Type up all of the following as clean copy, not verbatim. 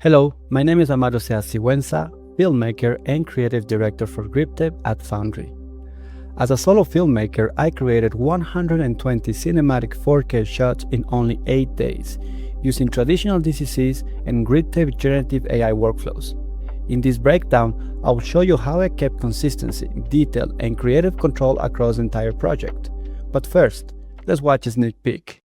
Hello, my name is Amaru Zeas-Sigüenza, filmmaker and creative director for Griptape at Foundry. As a solo filmmaker, I created 120 cinematic 4K shots in only 8 days, using traditional DCCs and Griptape generative AI workflows. In this breakdown, I will show you how I kept consistency, detail, and creative control across the entire project. But first, let's watch a sneak peek.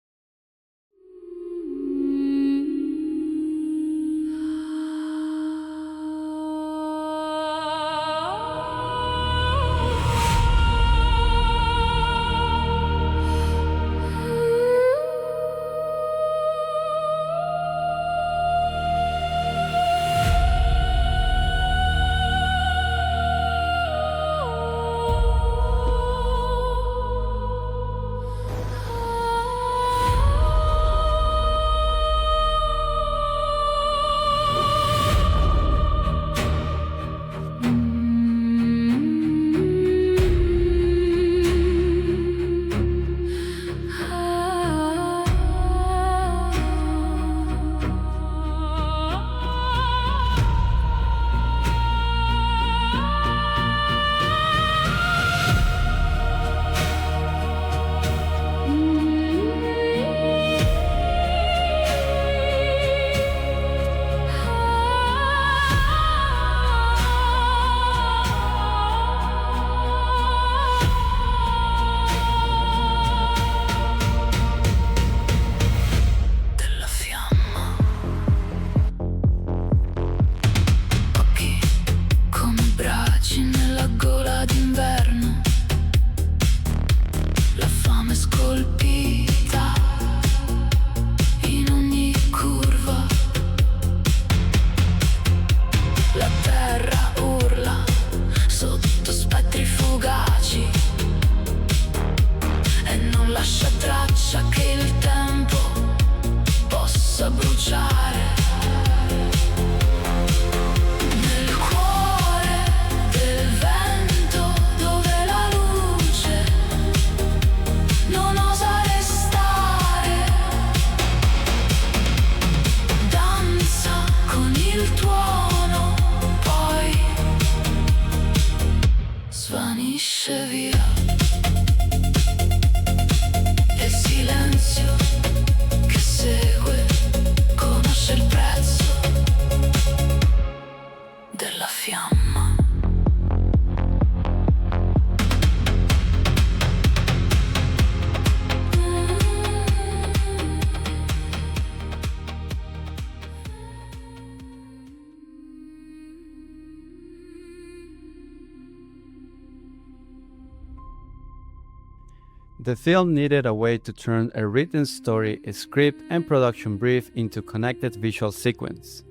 The film needed a way to turn a written story, a script, and production brief into connected visual sequence.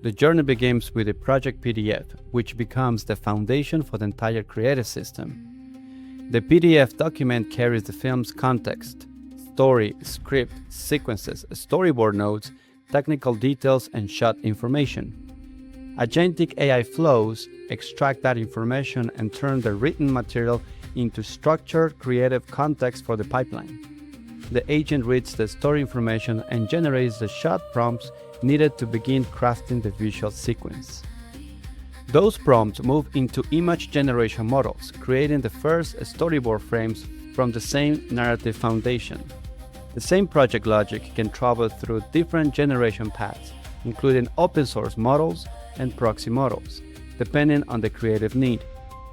The journey begins with a project PDF, which becomes the foundation for the entire creative system. The PDF document carries the film's context, story, script, sequences, storyboard notes, technical details, and shot information. Agentic AI flows extract that information and turn the written material into structured, creative context for the pipeline. The agent reads the story information and generates the shot prompts needed to begin crafting the visual sequence. Those prompts move into image generation models, creating the first storyboard frames from the same narrative foundation. The same project logic can travel through different generation paths, including open source models and proxy models, depending on the creative need.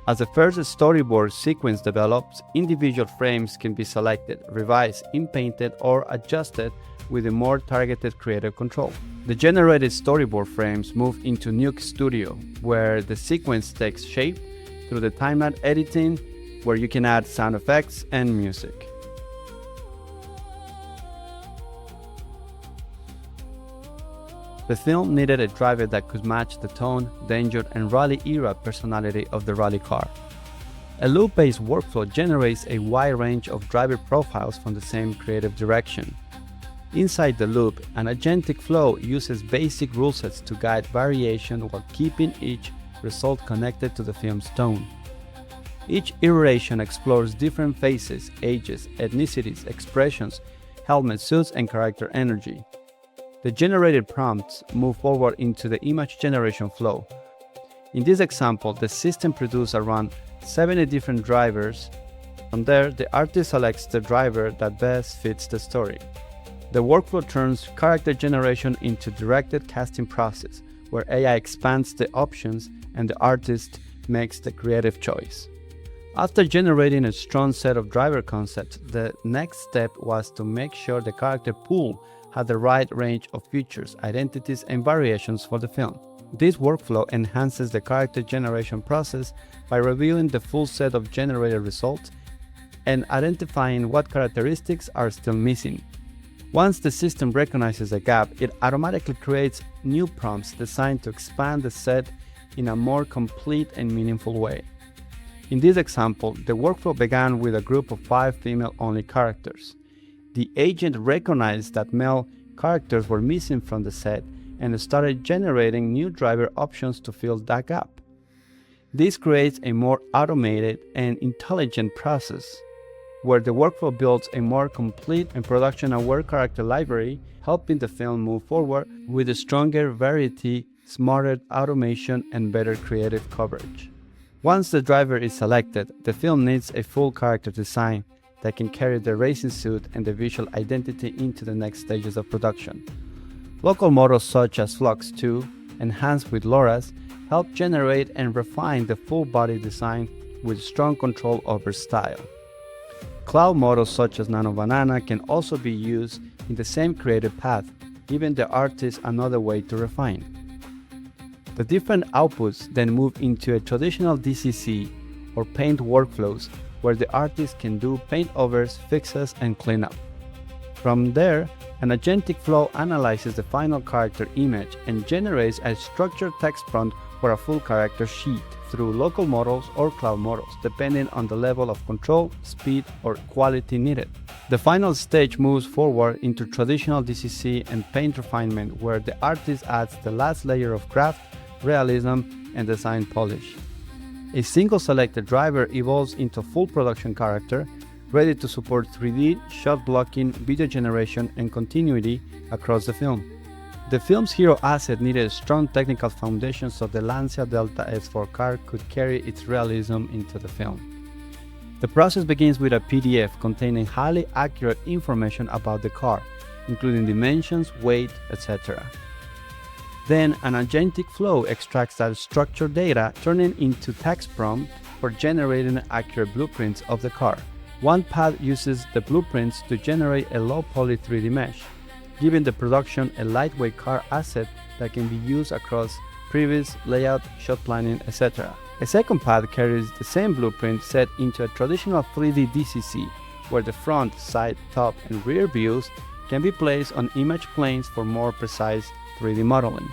As the first storyboard sequence develops, individual frames can be selected, revised, inpainted, or adjusted with a more targeted creative control. The generated storyboard frames move into Nuke Studio, where the sequence takes shape through the timeline editing, where you can add sound effects and music. The film needed a driver that could match the tone, danger, and rally-era personality of the rally car. A loop-based workflow generates a wide range of driver profiles from the same creative direction. Inside the loop, an agentic flow uses basic rule sets to guide variation while keeping each result connected to the film's tone. Each iteration explores different faces, ages, ethnicities, expressions, helmet suits, and character energy. The generated prompts move forward into the image generation flow. In this example, the system produced around 70 different drivers. From there, the artist selects the driver that best fits the story. The workflow turns character generation into directed casting process, where AI expands the options and the artist makes the creative choice. After generating a strong set of driver concepts, the next step was to make sure the character pool had the right range of features, identities, and variations for the film. This workflow enhances the character generation process by reviewing the full set of generated results and identifying what characteristics are still missing. Once the system recognizes a gap, it automatically creates new prompts designed to expand the set in a more complete and meaningful way. In this example, the workflow began with a group of 5 female-only characters. The agent recognized that male characters were missing from the set and started generating new driver options to fill that gap. This creates a more automated and intelligent process, where the workflow builds a more complete and production-aware character library, helping the film move forward with a stronger variety, smarter automation, and better creative coverage. Once the driver is selected, the film needs a full character design that can carry the racing suit and the visual identity into the next stages of production. Local models such as Flux 2, enhanced with LoRa's, help generate and refine the full body design with strong control over style. Cloud models such as Nano Banana can also be used in the same creative path, giving the artist another way to refine. The different outputs then move into a traditional DCC or paint workflows where the artist can do paint overs, fixes, and cleanup. From there, an agentic flow analyzes the final character image and generates a structured text prompt for a full character sheet through local models or cloud models, depending on the level of control, speed, or quality needed. The final stage moves forward into traditional DCC and paint refinement, where the artist adds the last layer of craft, realism, and design polish. A single selected driver evolves into a full production character, ready to support 3D, shot blocking, video generation, and continuity across the film. The film's hero asset needed a strong technical foundation so the Lancia Delta S4 car could carry its realism into the film. The process begins with a PDF containing highly accurate information about the car, including dimensions, weight, etc. Then an agentic flow extracts that structured data, turning into text prompt for generating accurate blueprints of the car. One path uses the blueprints to generate a low-poly 3D mesh, giving the production a lightweight car asset that can be used across previs, layout, shot planning, etc. A second path carries the same blueprint set into a traditional 3D DCC, where the front, side, top, and rear views can be placed on image planes for more precise 3D modeling.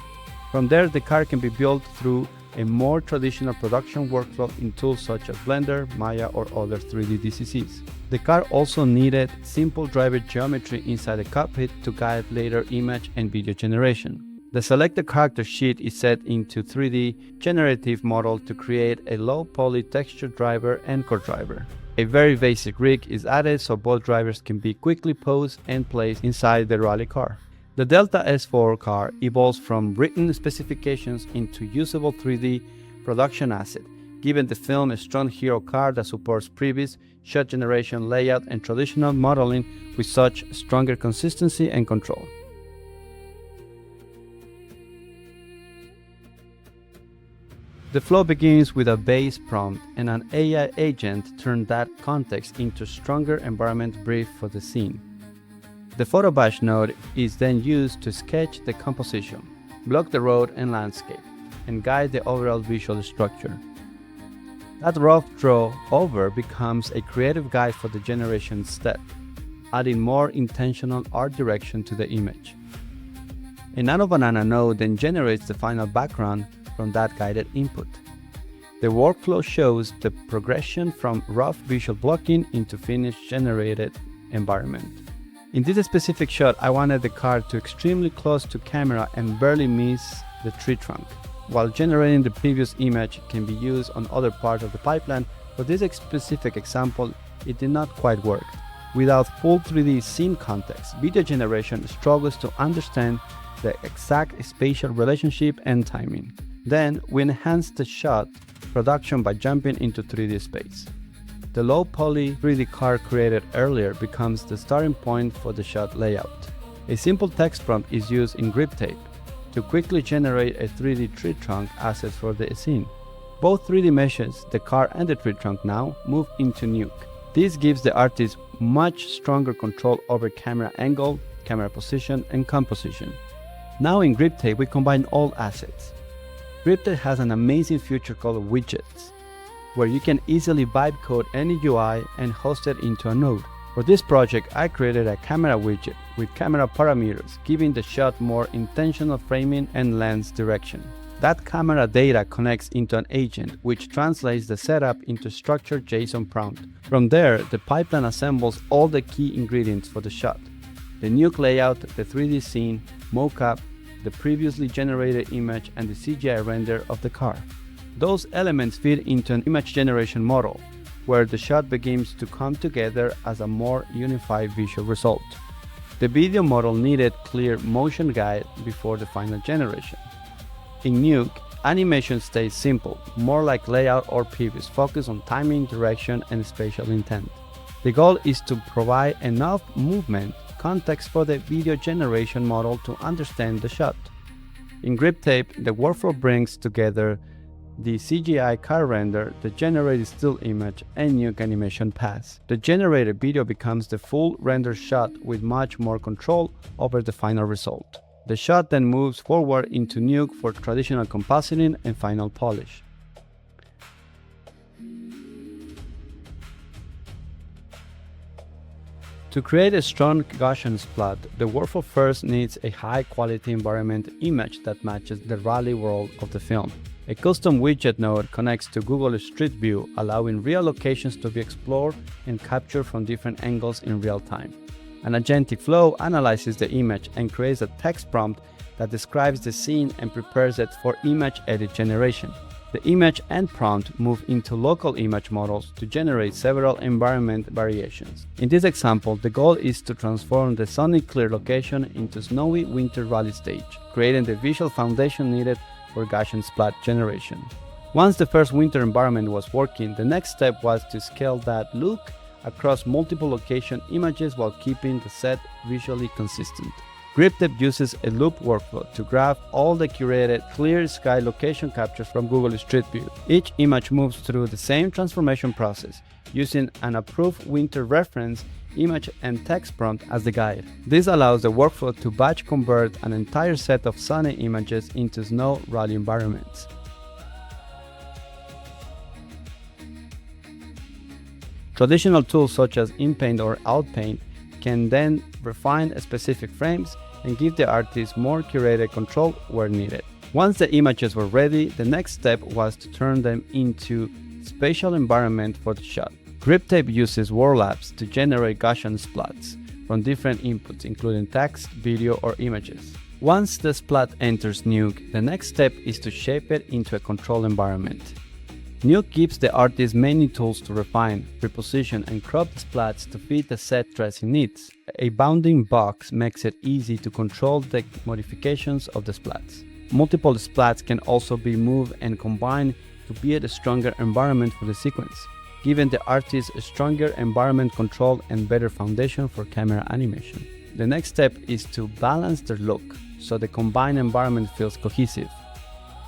From there, the car can be built through a more traditional production workflow in tools such as Blender, Maya, or other 3D DCCs. The car also needed simple driver geometry inside the cockpit to guide later image and video generation. The selected character sheet is set into 3D generative model to create a low-poly texture driver and core driver. A very basic rig is added so both drivers can be quickly posed and placed inside the rally car. The Delta S4 car evolves from written specifications into usable 3D production asset, giving the film a strong hero car that supports previs, shot generation, layout, and traditional modeling with such stronger consistency and control. The flow begins with a base prompt, and an AI agent turns that context into stronger environment brief for the scene. The PhotoBash node is then used to sketch the composition, block the road and landscape, and guide the overall visual structure. That rough draw over becomes a creative guide for the generation step, adding more intentional art direction to the image. A Nano Banana node then generates the final background from that guided input. The workflow shows the progression from rough visual blocking into finished generated environment. In this specific shot, I wanted the car to extremely close to camera and barely miss the tree trunk. While generating the previous image can be used on other parts of the pipeline, for this specific example, it did not quite work. Without full 3D scene context, video generation struggles to understand the exact spatial relationship and timing. Then, we enhance the shot production by jumping into 3D space. The low-poly 3D car created earlier becomes the starting point for the shot layout. A simple text prompt is used in Griptape to quickly generate a 3D tree trunk asset for the scene. Both 3D meshes, the car and the tree trunk now, move into Nuke. This gives the artist much stronger control over camera angle, camera position, and composition. Now in Griptape, we combine all assets. Griptape has an amazing feature called widgets, where you can easily vibe code any UI and host it into a node. For this project, I created a camera widget with camera parameters, giving the shot more intentional framing and lens direction. That camera data connects into an agent, which translates the setup into structured JSON prompt. From there, the pipeline assembles all the key ingredients for the shot: the Nuke layout, the 3D scene, mocap, the previously generated image, and the CGI render of the car. Those elements feed into an image generation model, where the shot begins to come together as a more unified visual result. The video model needed clear motion guide before the final generation. In Nuke, animation stays simple, more like layout or previews, focused on timing, direction, and spatial intent. The goal is to provide enough movement context for the video generation model to understand the shot. In Griptape, the workflow brings together the CGI car render, the generated still image, and Nuke animation paths. The generated video becomes the full render shot with much more control over the final result. The shot then moves forward into Nuke for traditional compositing and final polish. To create a strong Gaussian splat, the workflow first needs a high-quality environment image that matches the rally world of the film. A custom widget node connects to Google Street View, allowing real locations to be explored and captured from different angles in real time. An agentic flow analyzes the image and creates a text prompt that describes the scene and prepares it for image edit generation. The image and prompt move into local image models to generate several environment variations. In this example, the goal is to transform the sunny clear location into snowy winter rally stage, creating the visual foundation needed for Gaussian splat generation. Once the first winter environment was working, the next step was to scale that look across multiple location images while keeping the set visually consistent. Griptape uses a loop workflow to grab all the curated clear sky location captures from Google Street View. Each image moves through the same transformation process, using an approved winter reference image and text prompt as the guide. This allows the workflow to batch convert an entire set of sunny images into snow rally environments. Traditional tools such as InPaint or OutPaint can then refine specific frames and give the artist more curated control where needed. Once the images were ready, the next step was to turn them into spatial environment for the shot. Griptape uses word labs to generate Gaussian splats from different inputs, including text, video, or images. Once the splat enters Nuke, the next step is to shape it into a control environment. Nuke gives the artist many tools to refine, reposition, and crop the splats to fit the set tracing needs. A bounding box makes it easy to control the modifications of the splats. Multiple splats can also be moved and combined to build a stronger environment for the sequence, giving the artist a stronger environment control and better foundation for camera animation. The next step is to balance their look, so the combined environment feels cohesive.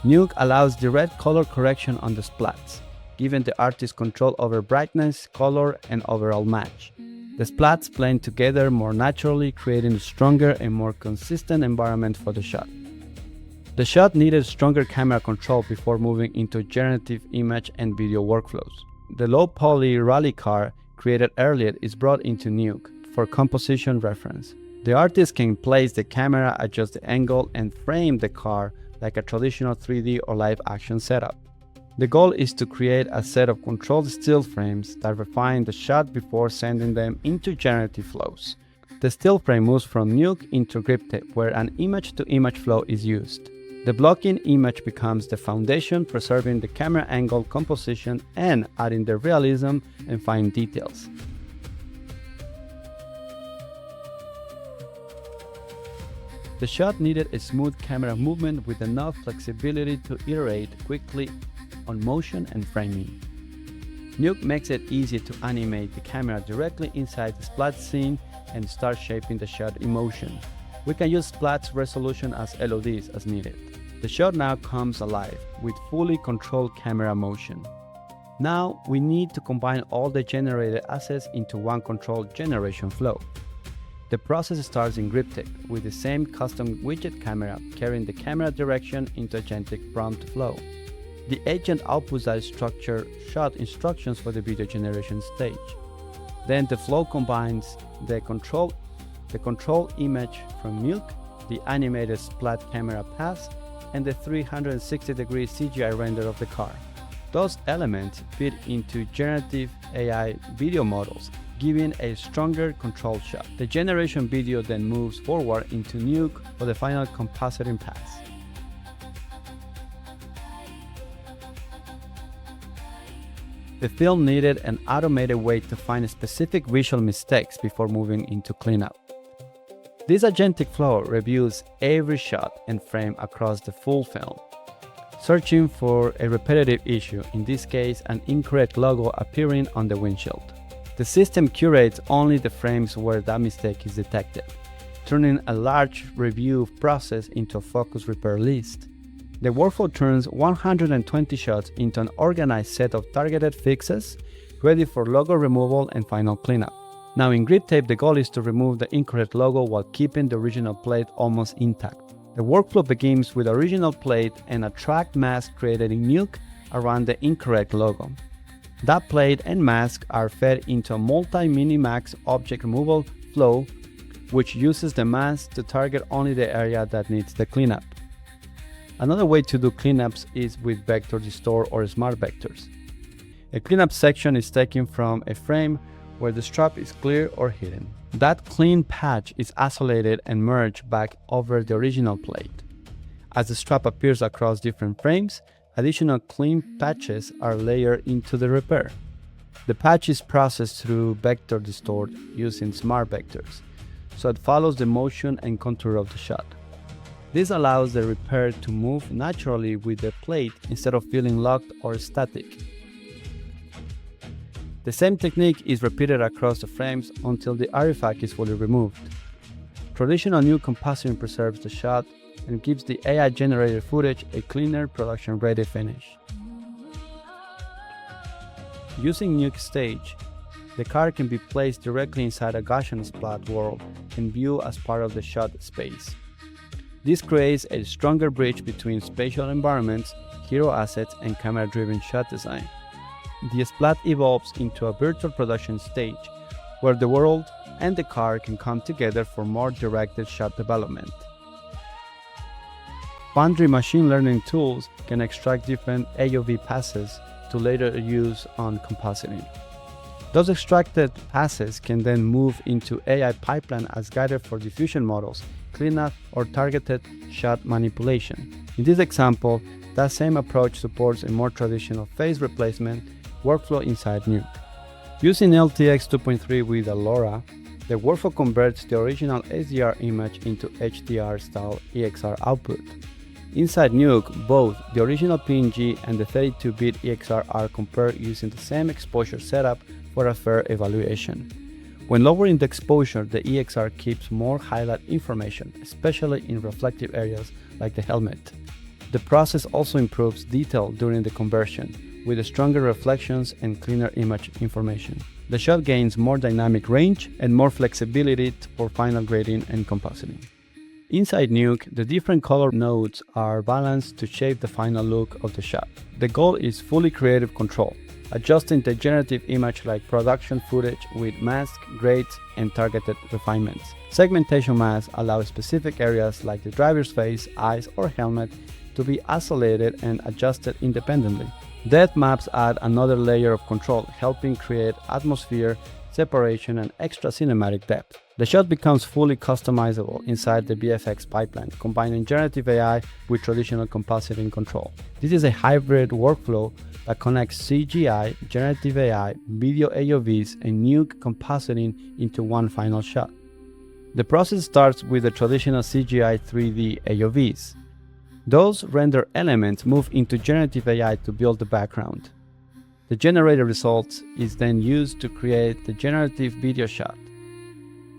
Nuke allows direct color correction on the splats, giving the artist control over brightness, color, and overall match. The splats blend together more naturally, creating a stronger and more consistent environment for the shot. The shot needed stronger camera control before moving into generative image and video workflows. The low-poly rally car created earlier is brought into Nuke for composition reference. The artist can place the camera, adjust the angle, and frame the car like a traditional 3D or live action setup. The goal is to create a set of controlled still frames that refine the shot before sending them into generative flows. The still frame moves from Nuke into Griptape, where an image-to-image flow is used. The blocking image becomes the foundation, preserving the camera angle composition and adding the realism and fine details. The shot needed a smooth camera movement with enough flexibility to iterate quickly on motion and framing. Nuke makes it easy to animate the camera directly inside the Splat scene and start shaping the shot in motion. We can use Splat's resolution as LODs as needed. The shot now comes alive with fully controlled camera motion. Now we need to combine all the generated assets into one controlled generation flow. The process starts in Griptape with the same custom widget camera carrying the camera direction into agentic prompt flow. The agent outputs that structured shot instructions for the video generation stage. Then the flow combines the control image from Nuke, the animated Splat camera pass, and the 360-degree CGI render of the car. Those elements fit into generative AI video models, giving a stronger control shot. The generation video then moves forward into Nuke for the final compositing pass. The film needed an automated way to find specific visual mistakes before moving into cleanup. This agentic flow reviews every shot and frame across the full film, searching for a repetitive issue, in this case an incorrect logo appearing on the windshield. The system curates only the frames where that mistake is detected, turning a large review process into a focused repair list. The workflow turns 120 shots into an organized set of targeted fixes, ready for logo removal and final cleanup. Now in Griptape, the goal is to remove the incorrect logo while keeping the original plate almost intact. The workflow begins with the original plate and a track mask created in Nuke around the incorrect logo. That plate and mask are fed into a multi-minimax object removal flow, which uses the mask to target only the area that needs the cleanup. Another way to do cleanups is with vector distort or smart vectors. A cleanup section is taken from a frame where the strap is clear or hidden. That clean patch is isolated and merged back over the original plate. As the strap appears across different frames, additional clean patches are layered into the repair. The patch is processed through vector distort using smart vectors, so it follows the motion and contour of the shot. This allows the repair to move naturally with the plate instead of feeling locked or static. The same technique is repeated across the frames until the artifact is fully removed. Traditional Nuke compositing preserves the shot and gives the AI-generated footage a cleaner, production-ready finish. Using Nuke Stage, the car can be placed directly inside a Gaussian Splat world and viewed as part of the shot space. This creates a stronger bridge between spatial environments, hero assets, and camera-driven shot design. The Splat evolves into a virtual production stage where the world and the car can come together for more directed shot development. Foundry machine learning tools can extract different AOV passes to later use on compositing. Those extracted passes can then move into AI pipeline as guided for diffusion models, cleanup, or targeted shot manipulation. In this example, that same approach supports a more traditional phase replacement workflow inside Nuke. Using LTX 2.3 with a LoRA, the workflow converts the original SDR image into HDR-style EXR output. Inside Nuke, both the original PNG and the 32-bit EXR are compared using the same exposure setup for a fair evaluation. When lowering the exposure, the EXR keeps more highlight information, especially in reflective areas like the helmet. The process also improves detail during the conversion, with stronger reflections and cleaner image information. The shot gains more dynamic range and more flexibility for final grading and compositing. Inside Nuke, the different color nodes are balanced to shape the final look of the shot. The goal is fully creative control, adjusting the generative image like production footage with mask, grades, and targeted refinements. Segmentation masks allow specific areas like the driver's face, eyes, or helmet to be isolated and adjusted independently. Depth maps add another layer of control, helping create atmosphere, separation, and extra cinematic depth. The shot becomes fully customizable inside the VFX pipeline, combining generative AI with traditional compositing control. This is a hybrid workflow that connects CGI, generative AI, video AOVs, and Nuke compositing into one final shot. The process starts with the traditional CGI 3D AOVs. Those render elements move into generative AI to build the background. The generated results is then used to create the generative video shot.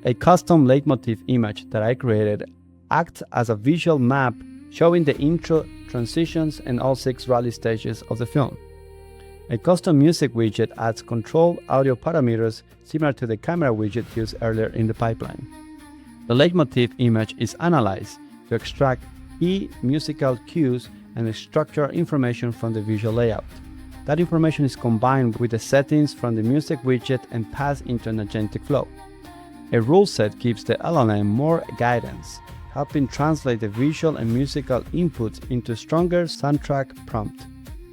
A custom Leitmotif image that I created acts as a visual map showing the intro, transitions, and all 6 rally stages of the film. A custom music widget adds controlled audio parameters similar to the camera widget used earlier in the pipeline. The Leitmotif image is analyzed to extract key musical cues and structure information from the visual layout. That information is combined with the settings from the music widget and passed into an agentic flow. A rule set gives the LLM more guidance, helping translate the visual and musical inputs into stronger soundtrack prompt.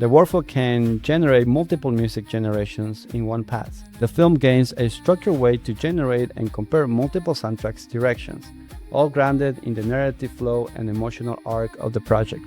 The workflow can generate multiple music generations in one pass. The film gains a structured way to generate and compare multiple soundtracks directions, all grounded in the narrative flow and emotional arc of the project.